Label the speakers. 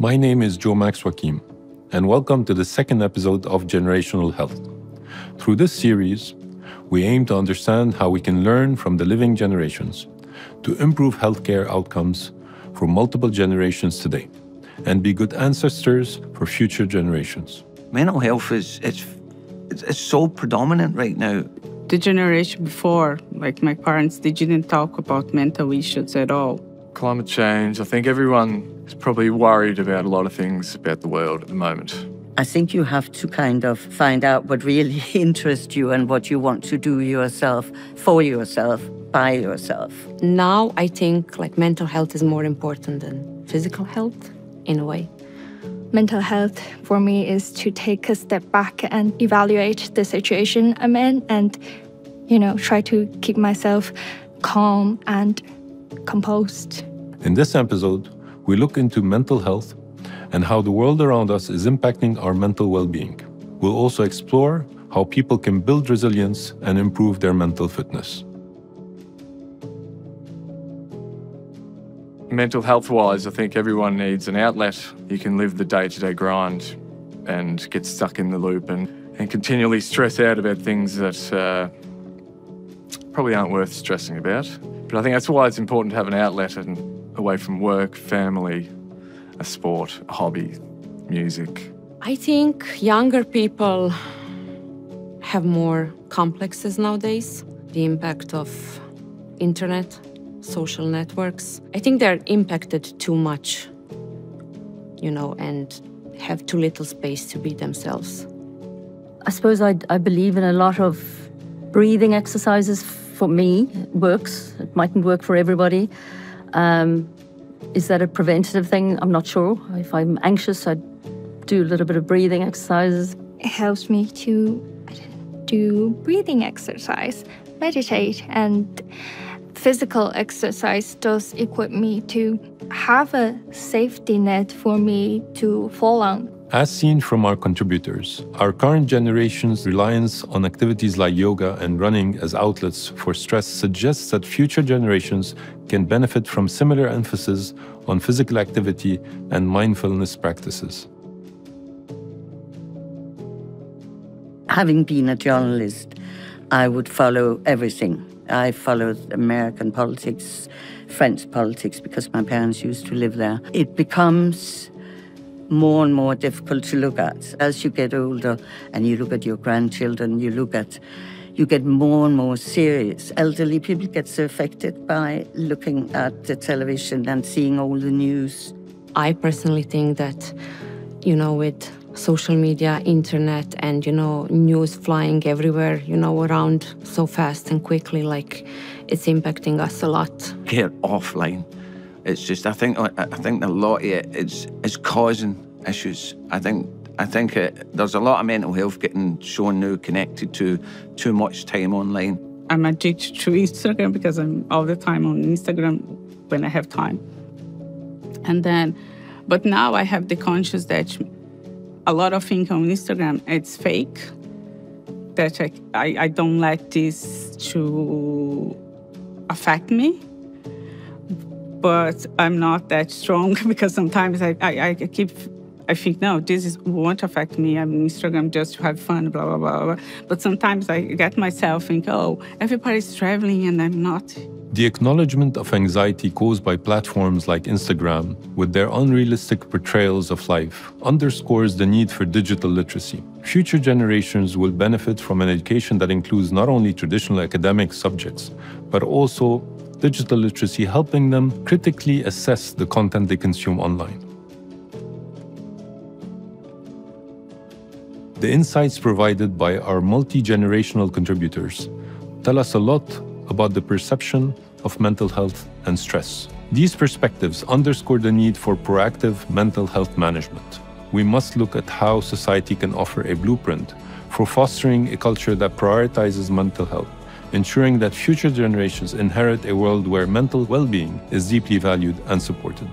Speaker 1: My name is Joe Max Wakim, and welcome to the second episode of Generational Health. Through this series, we aim to understand how we can learn from the living generations to improve healthcare outcomes for multiple generations today and be good ancestors for future generations.
Speaker 2: Mental health is so predominant right now.
Speaker 3: The generation before, like my parents, they didn't talk about mental issues at all.
Speaker 4: Climate change, I think everyone is probably worried about a lot of things about the world at the moment.
Speaker 5: I think you have to kind of find out what really interests you and what you want to do yourself, for yourself, by yourself.
Speaker 6: Now I think mental health is more important than physical health in a way.
Speaker 7: Mental health for me is to take a step back and evaluate the situation I'm in and, try to keep myself calm and composed.
Speaker 1: In this episode, we look into mental health and how the world around us is impacting our mental well-being. We'll also explore how people can build resilience and improve their mental fitness.
Speaker 4: Mental health-wise, I think everyone needs an outlet. You can live the day-to-day grind and get stuck in the loop and continually stress out about things that probably aren't worth stressing about. But I think that's why it's important to have an outlet and away from work, family, a sport, a hobby, music.
Speaker 6: I think younger people have more complexes nowadays. The impact of internet, social networks. I think they're impacted too much, and have too little space to be themselves.
Speaker 8: I suppose I believe in a lot of breathing exercises. For me, it works. It mightn't work for everybody. Is that a preventative thing? I'm not sure. If I'm anxious, I do a little bit of breathing exercises.
Speaker 7: It helps me to do breathing exercise, meditate, and physical exercise does equip me to have a safety net for me to fall on.
Speaker 1: As seen from our contributors, our current generation's reliance on activities like yoga and running as outlets for stress suggests that future generations can benefit from similar emphasis on physical activity and mindfulness practices.
Speaker 5: Having been a journalist, I would follow everything. I followed American politics, French politics, because my parents used to live there. It becomes more and more difficult to look at. As you get older and you look at your grandchildren, you get more and more serious. Elderly people get so affected by looking at the television and seeing all the news.
Speaker 6: I personally think that, with social media, internet, and, news flying everywhere, around so fast and quickly, it's impacting us a lot.
Speaker 2: Get offline. It's just, I think a lot of it is causing issues. I think there's a lot of mental health getting shown now connected to too much time online.
Speaker 3: I'm addicted to Instagram because I'm all the time on Instagram when I have time. But now I have the conscious that a lot of things on Instagram, it's fake, that I don't let this to affect me. But I'm not that strong because sometimes I think, no, won't affect me. I'm on Instagram just to have fun, blah, blah, blah, blah. But sometimes I get myself think, everybody's traveling and I'm not.
Speaker 1: The acknowledgement of anxiety caused by platforms like Instagram, with their unrealistic portrayals of life, underscores the need for digital literacy. Future generations will benefit from an education that includes not only traditional academic subjects, but also digital literacy, helping them critically assess the content they consume online. The insights provided by our multi-generational contributors tell us a lot about the perception of mental health and stress. These perspectives underscore the need for proactive mental health management. We must look at how society can offer a blueprint for fostering a culture that prioritizes mental health, ensuring that future generations inherit a world where mental well-being is deeply valued and supported.